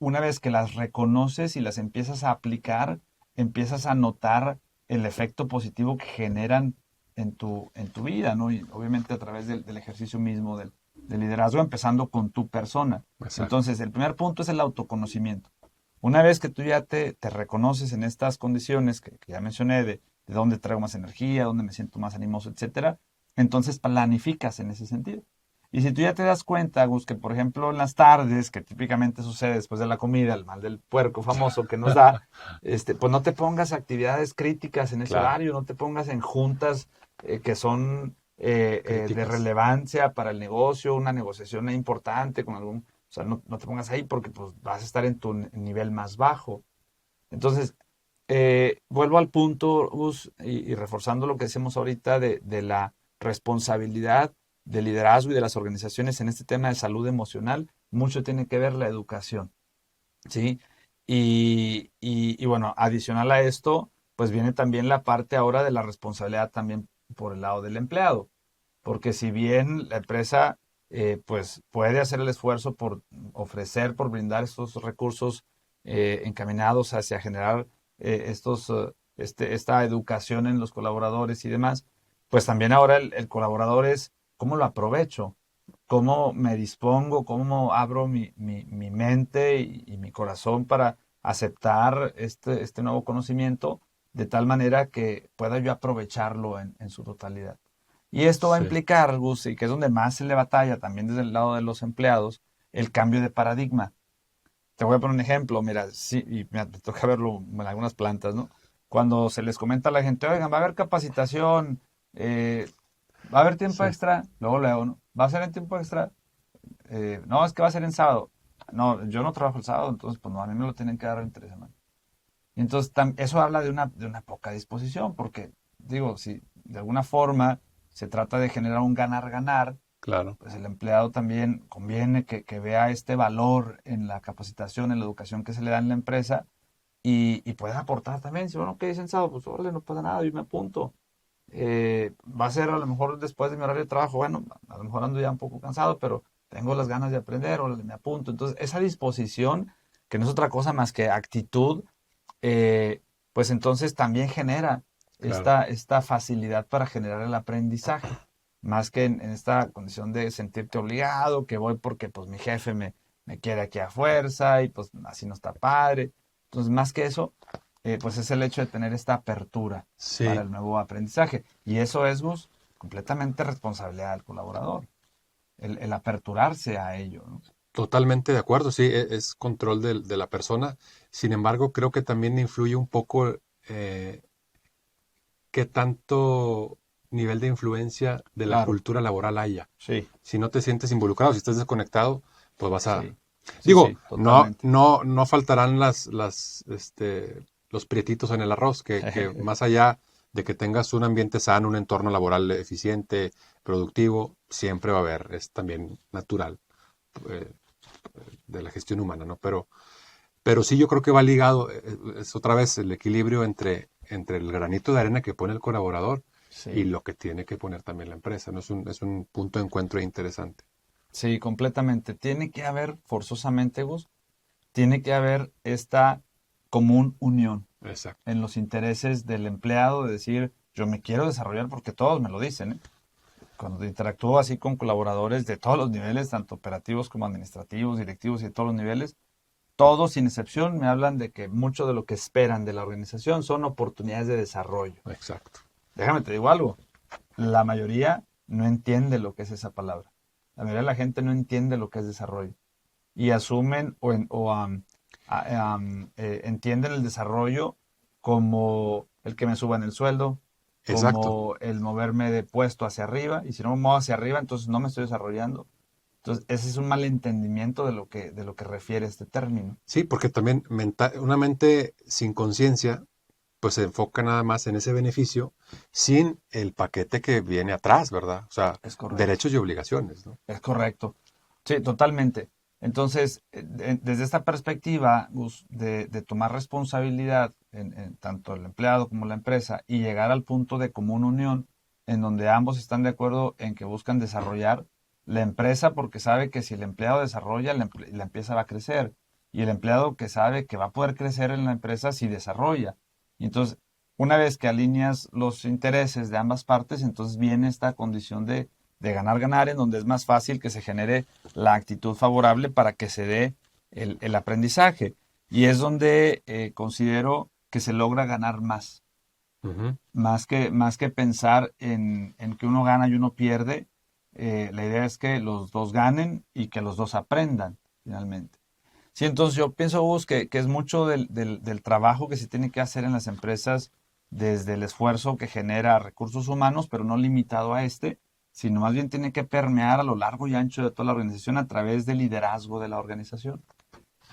una vez que las reconoces y las empiezas a aplicar, empiezas a notar el efecto positivo que generan en tu vida, ¿no? Y obviamente a través del ejercicio mismo del liderazgo, empezando con tu persona. Exacto. Entonces, el primer punto es el autoconocimiento. Una vez que tú ya te reconoces en estas condiciones que ya mencioné, de dónde traigo más energía, dónde me siento más animoso, etcétera, entonces planificas en ese sentido. Y si tú ya te das cuenta, Gus, que por ejemplo en las tardes, que típicamente sucede después de la comida, el mal del puerco famoso que nos da, pues no te pongas actividades críticas en ese Claro. horario, no te pongas en juntas que son de Críticas. relevancia para el negocio, una negociación importante con algún, o sea, no te pongas ahí porque pues, vas a estar en tu nivel más bajo. Entonces, vuelvo al punto, Gus, y reforzando lo que decimos ahorita de la responsabilidad del liderazgo y de las organizaciones en este tema de salud emocional, mucho tiene que ver la educación, ¿sí? Y bueno, adicional a esto, pues viene también la parte ahora de la responsabilidad también por el lado del empleado. porque si bien la empresa pues puede hacer el esfuerzo por ofrecer, por brindar estos recursos encaminados hacia generar esta educación en los colaboradores y demás, pues también ahora el colaborador es cómo lo aprovecho, cómo me dispongo, cómo abro mi mente y mi corazón para aceptar este nuevo conocimiento de tal manera que pueda yo aprovecharlo en su totalidad. Y esto va a Sí, implicar, Gus, y que es donde más se le batalla también desde el lado de los empleados, el cambio de paradigma. Te voy a poner un ejemplo, mira, sí, y me toca verlo en algunas plantas, ¿no? Cuando se les comenta a la gente, oigan, va a haber capacitación, eh, va a haber tiempo sí, extra, luego, ¿no? ¿Va a ser en tiempo extra? No, es que va a ser en sábado. No, yo no trabajo el sábado, entonces, pues no, a mí me lo tienen que dar entre semana. Y entonces, eso habla de una poca disposición, porque, digo, si de alguna forma se trata de generar un ganar-ganar, claro. pues el empleado también conviene que vea este valor en la capacitación, en la educación que se le da en la empresa y pueda aportar también. Si bueno, ¿qué dicen sábado? Pues órale, no pasa nada, yo me apunto. Va a ser a lo mejor después de mi horario de trabajo, bueno, a lo mejor ando ya un poco cansado, pero tengo las ganas de aprender, órale, me apunto. Entonces, esa disposición, que no es otra cosa más que actitud, pues entonces también genera Claro. esta facilidad para generar el aprendizaje, más que en esta condición de sentirte obligado, que voy porque pues mi jefe me quiere aquí a fuerza y pues así no está padre. Entonces, más que eso, pues es el hecho de tener esta apertura para Sí, el nuevo aprendizaje. Y eso es, Gus, completamente responsabilidad del colaborador, el aperturarse a ello, ¿no? totalmente de acuerdo. Sí, es control de la persona. Sin embargo, creo que también influye un poco eh, qué tanto nivel de influencia de la Claro, cultura laboral haya. sí, Si no te sientes involucrado, si estás desconectado, pues vas a... sí, sí, Digo, sí, totalmente. no faltarán los prietitos en el arroz, que más allá de que tengas un ambiente sano, un entorno laboral eficiente, productivo, siempre va a haber, es también natural eh, de la gestión humana, ¿no? Pero sí yo creo que va ligado, es otra vez el equilibrio entre el granito de arena que pone el colaborador y Sí, lo que tiene que poner también la empresa, ¿no? Es un punto de encuentro interesante. sí, completamente. Tiene que haber, forzosamente, Gus, tiene que haber esta común unión Exacto. en los intereses del empleado de decir, yo me quiero desarrollar porque todos me lo dicen, ¿eh? Cuando interactúo así con colaboradores de todos los niveles, tanto operativos como administrativos, directivos y de todos los niveles, todos sin excepción me hablan de que mucho de lo que esperan de la organización son oportunidades de desarrollo. Exacto. Déjame te digo algo, la mayoría no entiende lo que es esa palabra. La mayoría de la gente no entiende lo que es desarrollo y asumen entienden el desarrollo como el que me suban el sueldo, Exacto. como el moverme de puesto hacia arriba, y si no me muevo hacia arriba, entonces no me estoy desarrollando. Entonces, ese es un malentendimiento de lo que refiere este término. Sí, porque también una mente sin conciencia, pues se enfoca nada más en ese beneficio sin el paquete que viene atrás, ¿verdad? O sea, Es correcto. derechos y obligaciones, ¿no? Es correcto. Sí, totalmente. Entonces, desde esta perspectiva, Gus, de tomar responsabilidad en tanto el empleado como la empresa y llegar al punto de común unión en donde ambos están de acuerdo en que buscan desarrollar la empresa porque sabe que si el empleado desarrolla, la empresa va a crecer. Y el empleado que sabe que va a poder crecer en la empresa si desarrolla. Y entonces, una vez que alineas los intereses de ambas partes, entonces viene esta condición de ganar-ganar, en donde es más fácil que se genere la actitud favorable para que se dé el aprendizaje. Y es donde considero que se logra ganar más, Ujú. más que pensar en que uno gana y uno pierde. La idea es que los dos ganen y que los dos aprendan finalmente. Sí, entonces yo pienso, Gus, que es mucho del trabajo que se tiene que hacer en las empresas desde el esfuerzo que genera recursos humanos, pero no limitado a sino más bien tiene que permear a lo largo y ancho de toda la organización a través del liderazgo de la organización.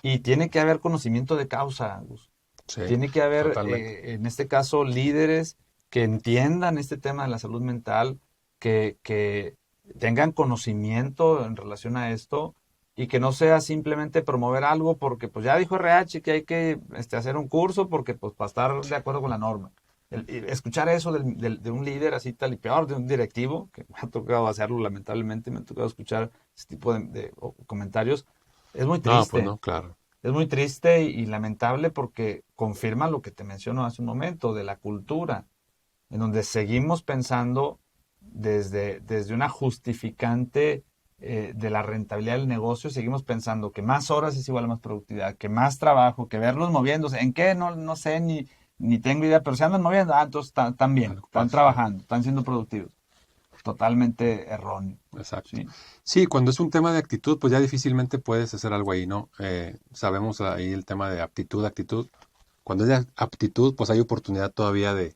Y tiene que haber conocimiento de causa, Gus. Sí, Tiene que haber, totalmente. en este caso, líderes que entiendan este tema de la salud mental, que tengan conocimiento en relación a esto y que no sea simplemente promover algo porque pues ya dijo RH que hay que hacer un curso porque pues para estar de acuerdo con la norma. Escuchar eso de un líder así tal y peor, de un directivo, que me ha tocado hacerlo lamentablemente, me ha tocado escuchar ese tipo de comentarios, es muy No, triste. pues no, claro. Es muy triste y lamentable porque confirma lo que te menciono hace un momento, de la cultura, en donde seguimos pensando desde una justificante de la rentabilidad del negocio, seguimos pensando que más horas es igual a más productividad, que más trabajo, que verlos moviéndose. ¿En qué? No sé, ni tengo idea, pero se andan moviendo. Entonces están bien, Algo están pasa. trabajando, están siendo productivos. Totalmente erróneo. Exacto. ¿Sí? Sí, cuando es un tema de actitud, pues ya difícilmente puedes hacer algo ahí, ¿no? Sabemos ahí el tema de actitud. Cuando es de aptitud, pues hay oportunidad todavía de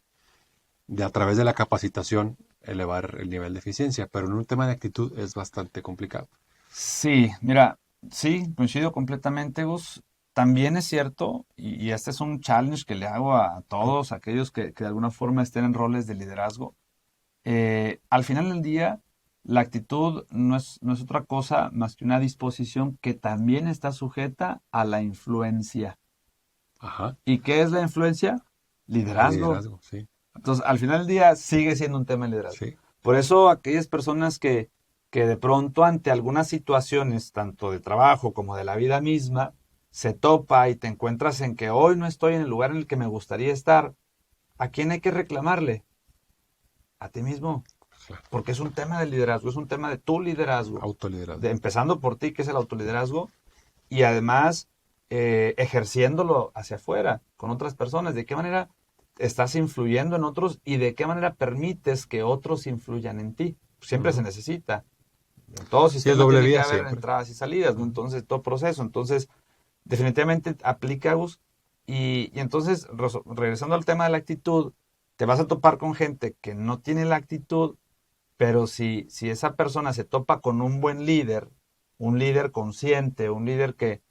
a través de la capacitación elevar el nivel de eficiencia, pero en un tema de actitud es bastante complicado. Sí, mira, sí, coincido completamente, Gus. También es cierto, y este es un challenge que le hago a todos aquellos que de alguna forma estén en roles de liderazgo. Al final del día, la actitud no es otra cosa más que una disposición que también está sujeta a la influencia. Ajá, ¿Y qué es la influencia? el Liderazgo. liderazgo, sí, Entonces, al final del día sigue siendo un tema de liderazgo. sí. Por eso aquellas personas que de pronto ante algunas situaciones, tanto de trabajo como de la vida misma, se topa y te encuentras en que hoy no estoy en el lugar en el que me gustaría estar, ¿a quién hay que reclamarle? A ti mismo. Claro. Porque es un tema de liderazgo, es un tema de tu liderazgo. Autoliderazgo. Empezando por ti, que es el autoliderazgo, y además ejerciéndolo hacia afuera, con otras personas. ¿De qué manera estás influyendo en otros y de qué manera permites que otros influyan en ti? Siempre se necesita. En todo Sí, es sistema doble tiene que vía haber siempre. entradas y salidas, ¿no? Entonces, todo proceso. Entonces, definitivamente aplica, Gus. Y entonces, regresando al tema de la actitud, te vas a topar con gente que no tiene la actitud, pero si esa persona se topa con un líder consciente, un líder que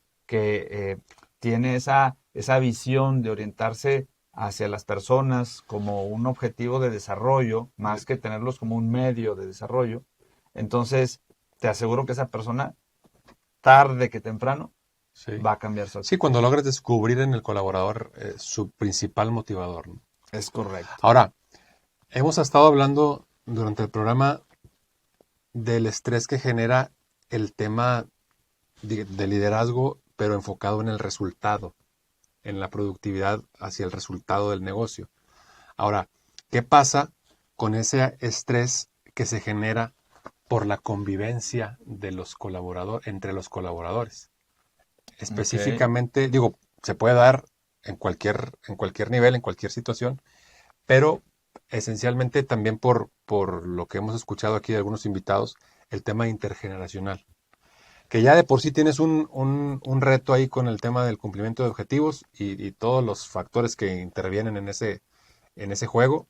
tiene esa visión de orientarse hacia las personas como un objetivo de desarrollo, más que tenerlos como un medio de desarrollo, entonces te aseguro que esa persona, tarde que temprano, Sí. va a cambiar su Sí, actitud. cuando logres descubrir en el colaborador su principal motivador, ¿no? Es correcto. Ahora, hemos estado hablando durante el programa del estrés que genera el tema de liderazgo, pero enfocado en el resultado, en la productividad hacia el resultado del negocio. Ahora, ¿qué pasa con ese estrés que se genera por la convivencia de los colaboradores, entre los colaboradores? Ok. Específicamente, digo, se puede dar en cualquier nivel, en cualquier situación, pero esencialmente también por lo que hemos escuchado aquí de algunos invitados, el tema intergeneracional, que ya de por sí tienes un reto ahí con el tema del cumplimiento de objetivos y todos los factores que intervienen en ese juego,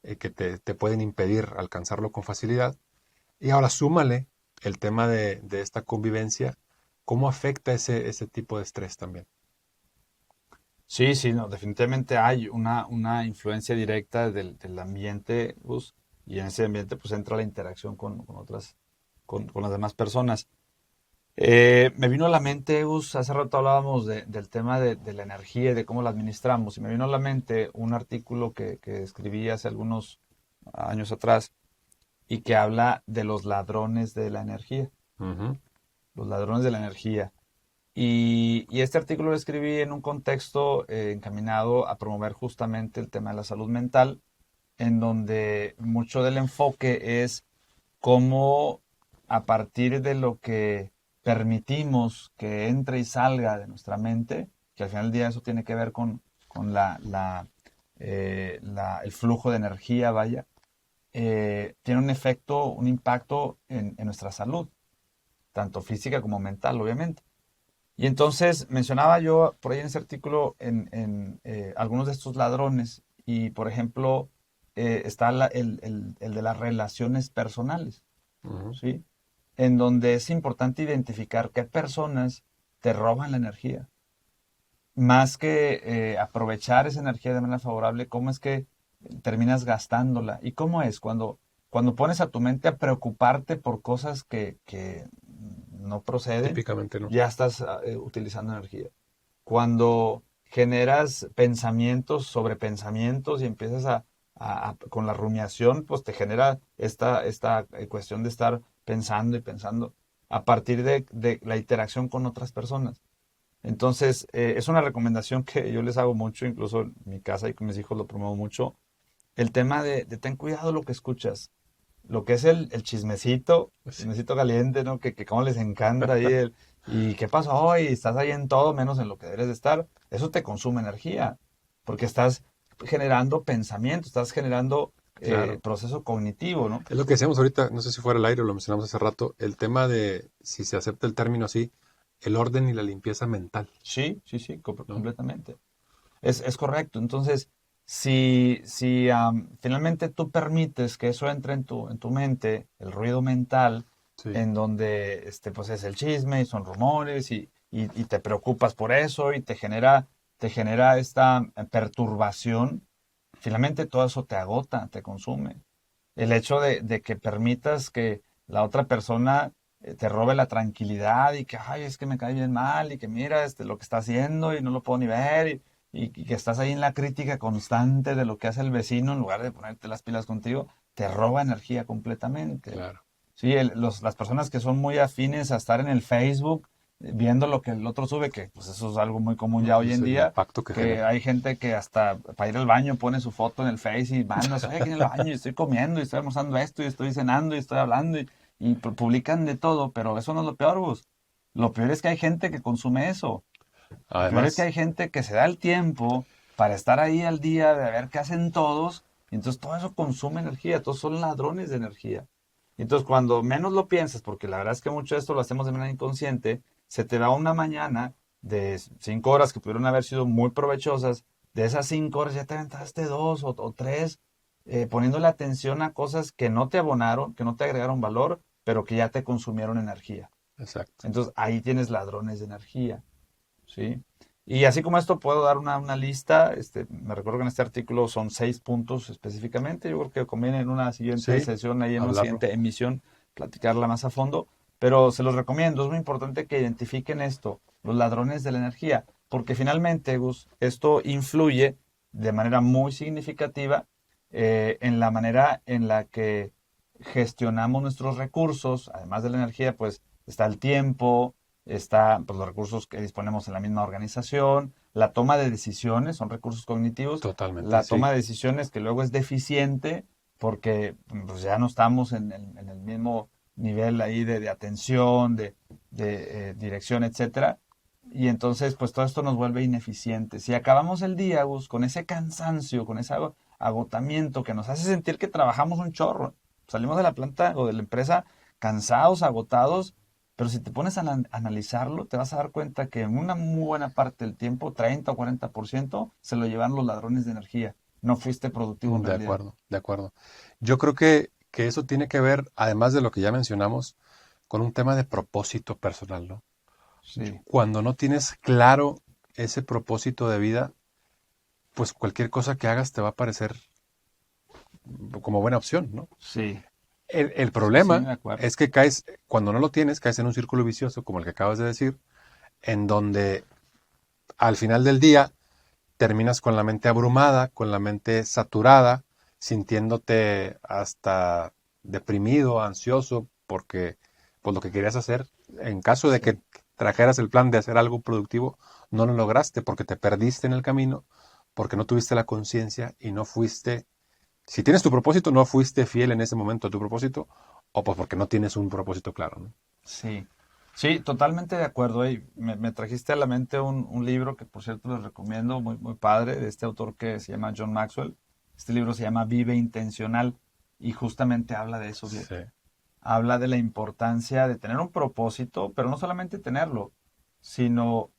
que te pueden impedir alcanzarlo con facilidad. Y ahora súmale el tema de esta convivencia, cómo afecta ese tipo de estrés también. Sí, sí, no, definitivamente hay una influencia directa del ambiente, Gus, y en ese ambiente pues entra la interacción con las demás personas. Me vino a la mente, Gus, hace rato hablábamos del tema de la energía y de cómo la administramos, y me vino a la mente un artículo que escribí hace algunos años atrás y que habla de los ladrones de la energía, Ujú. los ladrones de la energía. Y este artículo lo escribí en un contexto encaminado a promover justamente el tema de la salud mental, en donde mucho del enfoque es cómo a partir de lo que permitimos que entre y salga de nuestra mente, que al final del día eso tiene que ver con el flujo de energía, vaya, tiene un efecto, un impacto en nuestra salud, tanto física como mental, obviamente. Y entonces mencionaba yo por ahí en ese artículo algunos de estos ladrones y, por ejemplo, está el de las relaciones personales, Ujú. ¿sí? En donde es importante identificar qué personas te roban la energía. Más que aprovechar esa energía de manera favorable, ¿cómo es que terminas gastándola? ¿Y cómo es cuando pones a tu mente a preocuparte por cosas que no proceden? Típicamente no. Ya estás utilizando energía. Cuando generas pensamientos sobre pensamientos y empiezas con la rumiación, pues te genera esta cuestión de estar pensando y pensando a partir de la interacción con otras personas. Entonces, es una recomendación que yo les hago mucho, incluso en mi casa y con mis hijos lo promuevo mucho, el tema de ten cuidado lo que escuchas, lo que es el chismecito caliente, ¿no? Que como les encanta ahí y qué pasó hoy, estás ahí en todo menos en lo que debes de estar, eso te consume energía, porque estás generando pensamiento, estás generando Claro. proceso cognitivo, ¿no? Es lo que decíamos ahorita, no sé si fuera el aire o lo mencionamos hace rato, el tema de, si se acepta el término así, el orden y la limpieza mental, Sí, ¿no? completamente. Es correcto. Entonces, si finalmente tú permites que eso entre en tu mente, el ruido mental, Sí, en donde pues es el chisme y son rumores y te preocupas por eso y te genera esta perturbación, finalmente todo eso te agota, te consume. El hecho de que permitas que la otra persona te robe la tranquilidad y que, ay, es que me cae bien mal y que mira lo que está haciendo y no lo puedo ni ver y que estás ahí en la crítica constante de lo que hace el vecino en lugar de ponerte las pilas contigo, te roba energía completamente. claro. Sí, las personas que son muy afines a estar en el Facebook viendo lo que el otro sube, que pues eso es algo muy común ya hoy Es en el día, impacto que que genera. hay gente que hasta para ir al baño pone su foto en el Face y manda, estoy aquí en el baño y estoy comiendo y estoy almorzando esto y estoy cenando y estoy hablando y publican de todo, pero eso no es lo peor, Gus. Lo peor es que hay gente que consume eso. Lo peor es que Además, hay gente que se da el tiempo para estar ahí al día de ver qué hacen todos y entonces todo eso consume energía, todos son ladrones de energía. Y entonces cuando menos lo piensas, porque la verdad es que mucho de esto lo hacemos de manera inconsciente, se te va una mañana de 5 horas que pudieron haber sido muy provechosas, de esas 5 horas ya te aventaste 2 o 3, poniéndole atención a cosas que no te abonaron, que no te agregaron valor, pero que ya te consumieron energía. exacto. Entonces ahí tienes ladrones de energía, ¿sí? Y así como esto puedo dar una lista, me recuerdo que en este artículo son 6 puntos específicamente, yo creo que conviene en una siguiente Sí, sesión, ahí en una hablarlo. siguiente emisión, platicarla más a fondo, pero se los recomiendo, es muy importante que identifiquen esto, los ladrones de la energía, porque finalmente, Gus, esto influye de manera muy significativa en la manera en la que gestionamos nuestros recursos, además de la energía, pues está el tiempo, está pues, los recursos que disponemos en la misma organización, la toma de decisiones, son recursos cognitivos, Totalmente, la sí. toma de decisiones que luego es deficiente porque pues, ya no estamos en el mismo nivel ahí de atención, de dirección, etcétera. Y entonces, pues todo esto nos vuelve ineficientes. Si acabamos el día, Gus, con ese cansancio, con ese agotamiento que nos hace sentir que trabajamos un chorro. Salimos de la planta o de la empresa cansados, agotados, pero si te pones a analizarlo, te vas a dar cuenta que en una muy buena parte del tiempo, 30 o 40%, se lo llevan los ladrones de energía. No fuiste productivo en De realidad. acuerdo, de acuerdo. Yo creo que eso tiene que ver, además de lo que ya mencionamos, con un tema de propósito personal, ¿no? Sí, Cuando no tienes claro ese propósito de vida, pues cualquier cosa que hagas te va a parecer como buena opción, ¿no? sí, El sí, problema de acuerdo. es que caes, cuando no lo tienes, caes en un círculo vicioso, como el que acabas de decir, en donde al final del día terminas con la mente abrumada, con la mente saturada, sintiéndote hasta deprimido, ansioso, porque pues lo que querías hacer, en caso de Sí, que trajeras el plan de hacer algo productivo, no lo lograste porque te perdiste en el camino, porque no tuviste la conciencia y no fuiste, si tienes tu propósito, no fuiste fiel en ese momento a tu propósito, o pues porque no tienes un propósito claro, ¿no? sí. Sí, totalmente de acuerdo. Ey, me trajiste a la mente un libro que, por cierto, les recomiendo, muy, muy padre, de este autor que se llama John Maxwell. Este libro se llama Vive Intencional y justamente habla de eso, Sí, fíjate. Habla de la importancia de tener un propósito, pero no solamente tenerlo, sino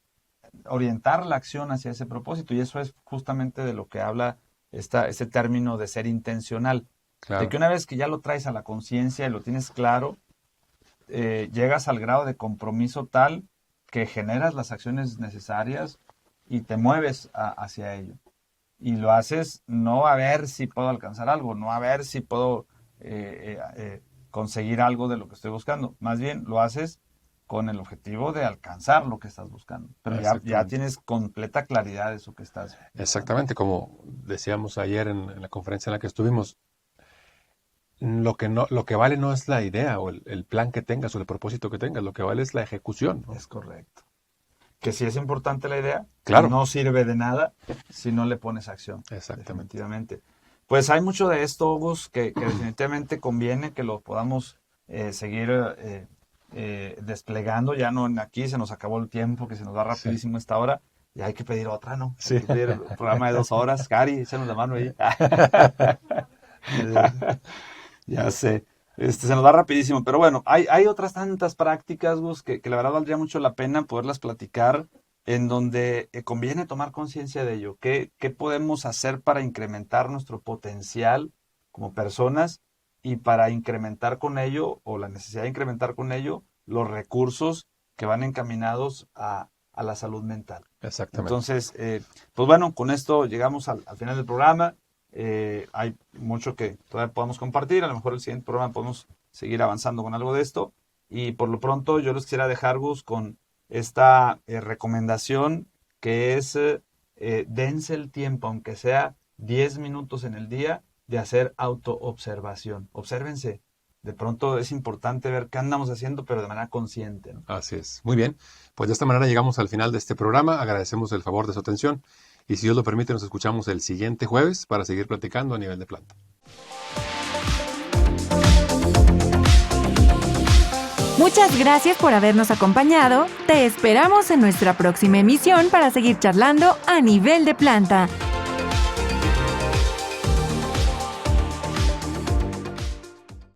orientar la acción hacia ese propósito. Y eso es justamente de lo que habla ese término de ser intencional. De claro. que una vez que ya lo traes a la conciencia y lo tienes claro, llegas al grado de compromiso tal que generas las acciones necesarias y te mueves hacia ello. Y lo haces no a ver si puedo alcanzar algo, no a ver si puedo conseguir algo de lo que estoy buscando. Más bien lo haces con el objetivo de alcanzar lo que estás buscando. Pero ya tienes completa claridad de eso que estás buscando. Exactamente, como decíamos ayer en la conferencia en la que estuvimos, lo que vale no es la idea o el plan que tengas o el propósito que tengas, lo que vale es la ejecución, ¿no? Es correcto. Que si es importante la idea, claro, no sirve de nada si no le pones acción. Exactamente. Definitivamente. Pues hay mucho de esto, Gus, que definitivamente conviene que lo podamos seguir desplegando. Ya no aquí se nos acabó el tiempo, que se nos va rapidísimo esta hora. Ya hay que pedir otra, ¿no? Sí. Hay que pedir un programa de 2 horas. Cari, échanos la mano ahí. Ya sé. Se nos va rapidísimo. Pero bueno, hay otras tantas prácticas, Gus, que la verdad valdría mucho la pena poderlas platicar, en donde conviene tomar conciencia de ello. ¿Qué podemos hacer para incrementar nuestro potencial como personas y para incrementar con ello, o la necesidad de incrementar con ello, los recursos que van encaminados a la salud mental? Exactamente. Entonces, pues bueno, con esto llegamos al final del programa. Hay mucho que todavía podamos compartir. A lo mejor el siguiente programa podemos seguir avanzando con algo de esto. Y por lo pronto yo les quisiera dejar, Gus, con esta recomendación, que es dense el tiempo, aunque sea 10 minutos en el día, de hacer autoobservación. Obsérvense. De pronto es importante ver qué andamos haciendo, pero de manera consciente, ¿no? Así es. Muy bien. Pues de esta manera llegamos al final de este programa. Agradecemos el favor de su atención. Y si Dios lo permite, nos escuchamos el siguiente jueves para seguir platicando a nivel de planta. Muchas gracias por habernos acompañado. Te esperamos en nuestra próxima emisión para seguir charlando a nivel de planta.